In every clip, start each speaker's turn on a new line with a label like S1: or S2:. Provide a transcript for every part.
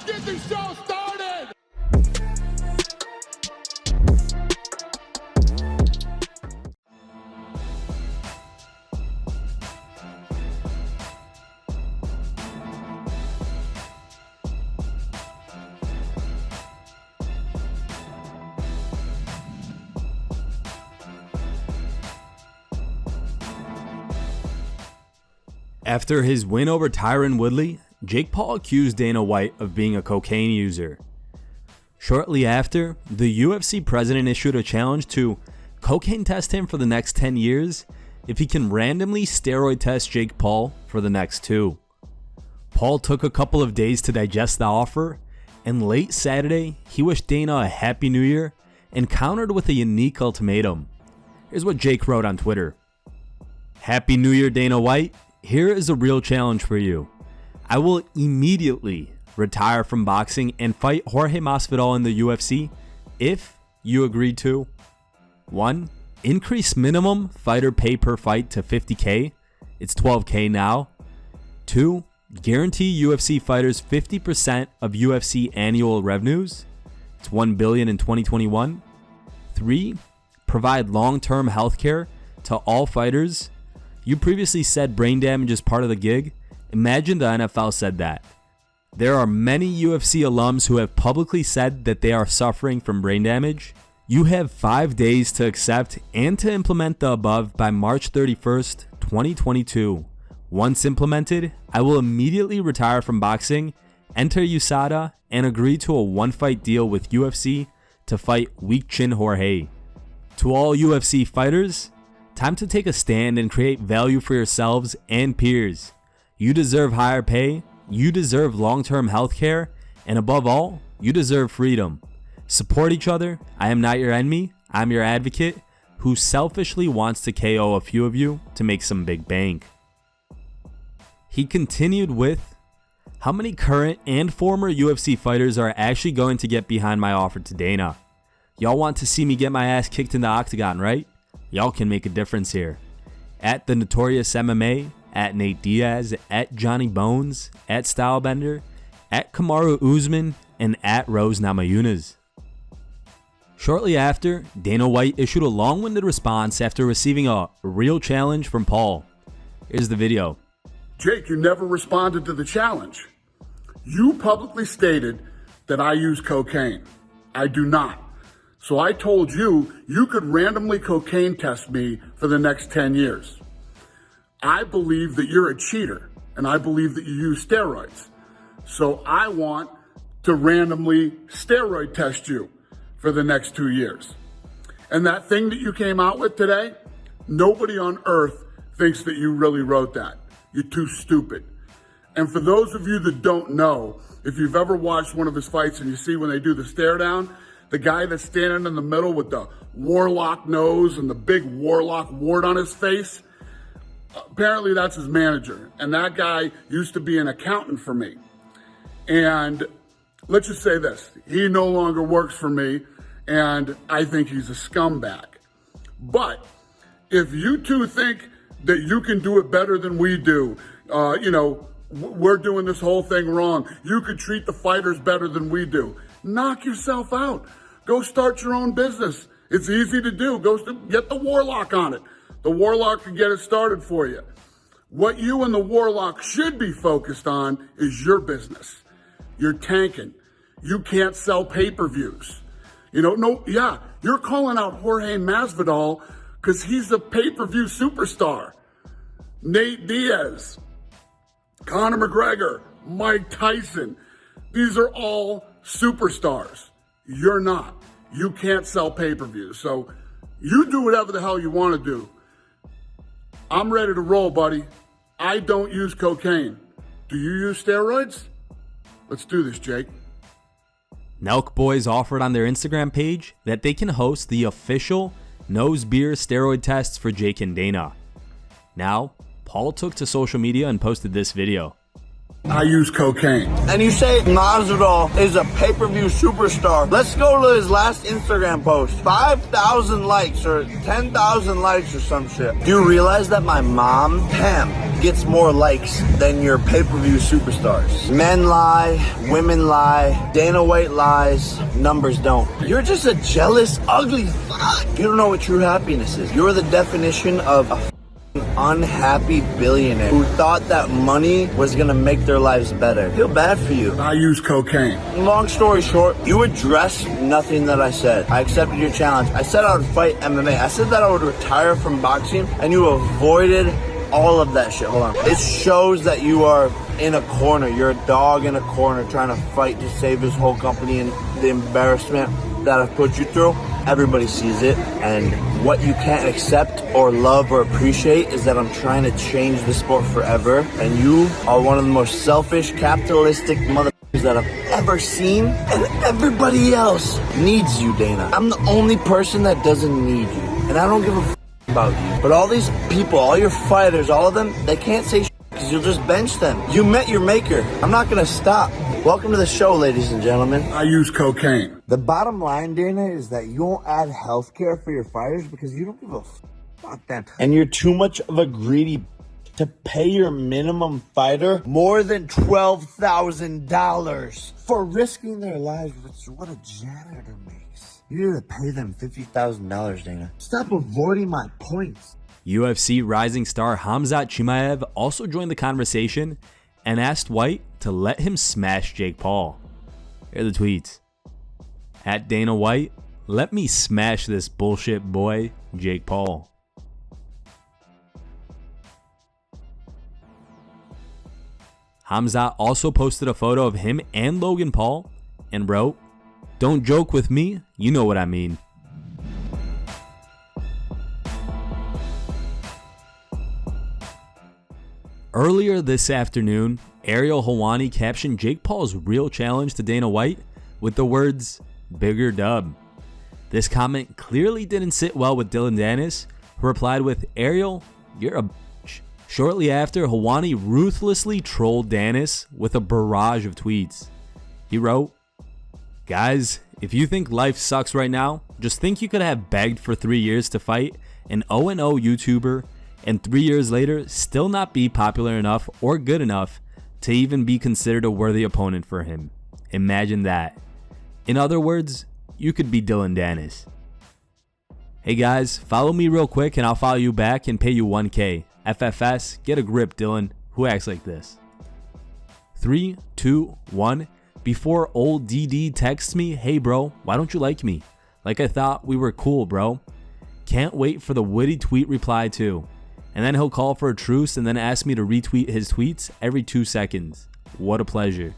S1: get the show started!
S2: After his win over Tyron Woodley, Jake Paul accused Dana White of being a cocaine user. Shortly after, the UFC president issued a challenge to cocaine test him for the next 10 years if he can randomly steroid test Jake Paul for the next 2. Paul took a couple of days to digest the offer, and late Saturday, he wished Dana a happy new year and countered with a unique ultimatum. Here's what Jake wrote on Twitter. Happy New Year, Dana White. Here is a real challenge for you. I will immediately retire from boxing and fight Jorge Masvidal in the UFC if you agree to 1. Increase minimum fighter pay per fight to $50K. It's $12K now. 2. Guarantee UFC fighters 50% of UFC annual revenues. It's $1 billion in 2021. 3. Provide long-term healthcare to all fighters. You previously said brain damage is part of the gig. Imagine the NFL said that. There are many UFC alums who have publicly said that they are suffering from brain damage. You have 5 days to accept and to implement the above by March 31st, 2022. Once implemented, I will immediately retire from boxing, enter USADA, and agree to a one-fight deal with UFC to fight Weak Chin Jorge. To all UFC fighters, time to take a stand and create value for yourselves and peers. You deserve higher pay, you deserve long-term health care, and above all, you deserve freedom. Support each other. I am not your enemy. I'm your advocate who selfishly wants to KO a few of you to make some big bank. He continued with, how many current and former UFC fighters are actually going to get behind my offer to Dana? Y'all want to see me get my ass kicked in the octagon, right? Y'all can make a difference here. At The Notorious MMA, at Nate Diaz, at Johnny Bones, at Stylebender, at Kamaru Usman, and at Rose Namajunas. Shortly after, Dana White issued a long-winded response after receiving a real challenge from Paul. Here's the video.
S1: Jake, you never responded to the challenge. You publicly stated that I use cocaine. I do not. So I told you, you could randomly cocaine test me for the next 10 years. I believe that you're a cheater, and I believe that you use steroids. So I want to randomly steroid test you for the next 2 years. And that thing that you came out with today, nobody on earth thinks that you really wrote that. You're too stupid. And for those of you that don't know, if you've ever watched one of his fights and you see when they do the stare down, the guy that's standing in the middle with the warlock nose and the big warlock wart on his face, apparently that's his manager. And that guy used to be an accountant for me. And let's just say this, he no longer works for me, and I think he's a scumbag. But if you two think that you can do it better than we do, we're doing this whole thing wrong, you could treat the fighters better than we do, knock yourself out. Go start your own business. It's easy to do. Go get the Warlock on it. The Warlock can get it started for you. What you and the Warlock should be focused on is your business. You're tanking. You can't sell pay-per-views. You're calling out Jorge Masvidal because he's a pay-per-view superstar. Nate Diaz, Conor McGregor, Mike Tyson. These are all superstars. You're not. You can't sell pay-per-views. So you do whatever the hell you want to do. I'm ready to roll, buddy. I don't use cocaine. Do you use steroids? Let's do this, Jake.
S2: Nelk Boys offered on their Instagram page that they can host the official nose beer steroid tests for Jake and Dana. Now, Paul took to social media and posted this video.
S1: I use cocaine.
S3: And you say Masvidal is a pay-per-view superstar. Let's go to his last Instagram post. 5,000 likes or 10,000 likes or some shit. Do you realize that my mom, Pam, gets more likes than your pay-per-view superstars. Men lie, women lie, Dana White lies, numbers don't. You're just a jealous, ugly fuck. You don't know what true happiness is. You're the definition of a unhappy billionaire who thought that money was gonna make their lives better. Feel bad for you.
S1: I use cocaine.
S3: Long story short, you addressed nothing that I said. I accepted your challenge. I said I would fight MMA. I said that I would retire from boxing, and you avoided all of that shit. Hold on. It shows that you are in a corner. You're a dog in a corner trying to fight to save his whole company, and the embarrassment that I've put you through, everybody sees it. And what you can't accept or love or appreciate is that I'm trying to change the sport forever, and you are one of the most selfish, capitalistic motherfuckers that I've ever seen, and everybody else needs you, Dana. I'm the only person that doesn't need you, and I don't give a about you. But all these people, all your fighters, all of them, they can't say shit because you'll just bench them. You met your maker. I'm not gonna stop. Welcome to the show, ladies and gentlemen.
S1: I use cocaine.
S3: The bottom line, Dana, is that you won't add health care for your fighters because you don't give a fuck them. And you're too much of a greedy to pay your minimum fighter more than $12,000 for risking their lives, which is what a janitor makes. You need to pay them $50,000, Dana. Stop avoiding my points.
S2: UFC rising star KHAMZAT CHIMAEV also joined the conversation and asked White to let him smash Jake Paul. Here are the tweets. At Dana White, let me smash this bullshit boy, Jake Paul. KHAMZAT also posted a photo of him and Logan Paul and wrote, "Don't joke with me, you know what I mean." Earlier this afternoon, Ariel Helwani captioned Jake Paul's real challenge to Dana White with the words, "Bigger dub." This comment clearly didn't sit well with Dillon Danis, who replied with, "Ariel, you're a bitch." Shortly after, Helwani ruthlessly trolled Danis with a barrage of tweets. He wrote, "Guys, if you think life sucks right now, just think you could have begged for 3 years to fight an 0-0 YouTuber and 3 years later still not be popular enough or good enough to even be considered a worthy opponent for him. Imagine that. In other words, you could be Dillon Danis." Hey guys, follow me real quick and I'll follow you back and pay you 1K. FFS, get a grip, Dillon. Who acts like this? 3, 2, 1. Before old DD texts me, "Hey bro, why don't you like me? Like I thought we were cool, bro." Can't wait for the witty tweet reply too. And then he'll call for a truce and then ask me to retweet his tweets every 2 seconds. What a pleasure.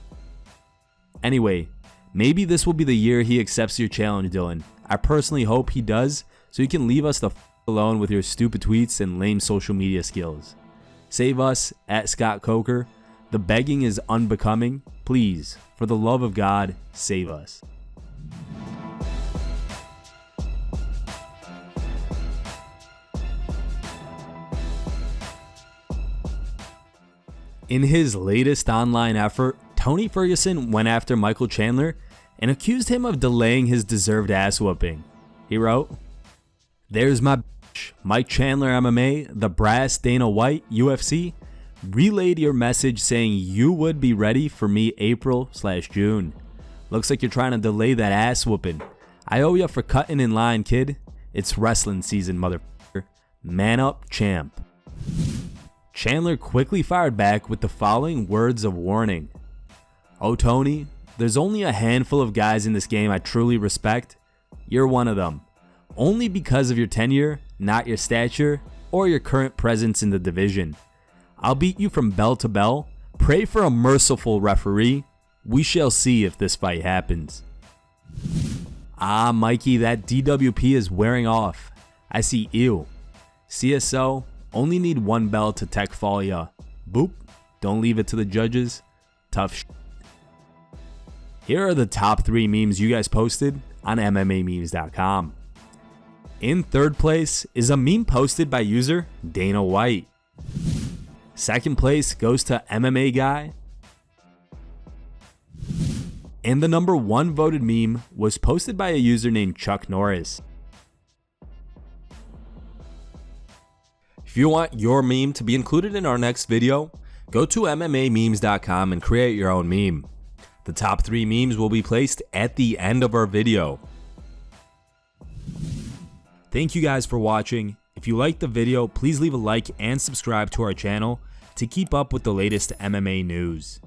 S2: Anyway, maybe this will be the year he accepts your challenge, Dillon. I personally hope he does, so you can leave us the alone with your stupid tweets and lame social media skills. Save us at Scott Coker. The begging is unbecoming. Please, for the love of God, save us. In his latest online effort, Tony Ferguson went after Michael Chandler and accused him of delaying his deserved ass whooping. He wrote, "There's my bitch, Mike Chandler MMA, the brass Dana White, UFC, relayed your message saying you would be ready for me April/June. Looks like you're trying to delay that ass whooping. I owe you for cutting in line, kid. It's wrestling season, motherfucker. Man up, champ." Chandler quickly fired back with the following words of warning. "Oh Tony, there's only a handful of guys in this game I truly respect. You're one of them. Only because of your tenure, not your stature, or your current presence in the division. I'll beat you from bell to bell. Pray for a merciful referee. We shall see if this fight happens." Ah, Mikey, that DWP is wearing off. I see ew. CSO, only need one bell to tech fall ya. Boop. Don't leave it to the judges. Tough shit. Here are the top 3 memes you guys posted on MMAmemes.com. In third place is a meme posted by user Dana White. Second place goes to MMA Guy. And the number 1 voted meme was posted by a user named Chuck Norris. If you want your meme to be included in our next video, go to MMAmemes.com and create your own meme. The top 3 memes will be placed at the end of our video. Thank you guys for watching. If you liked the video, please leave a like and subscribe to our channel to keep up with the latest MMA news.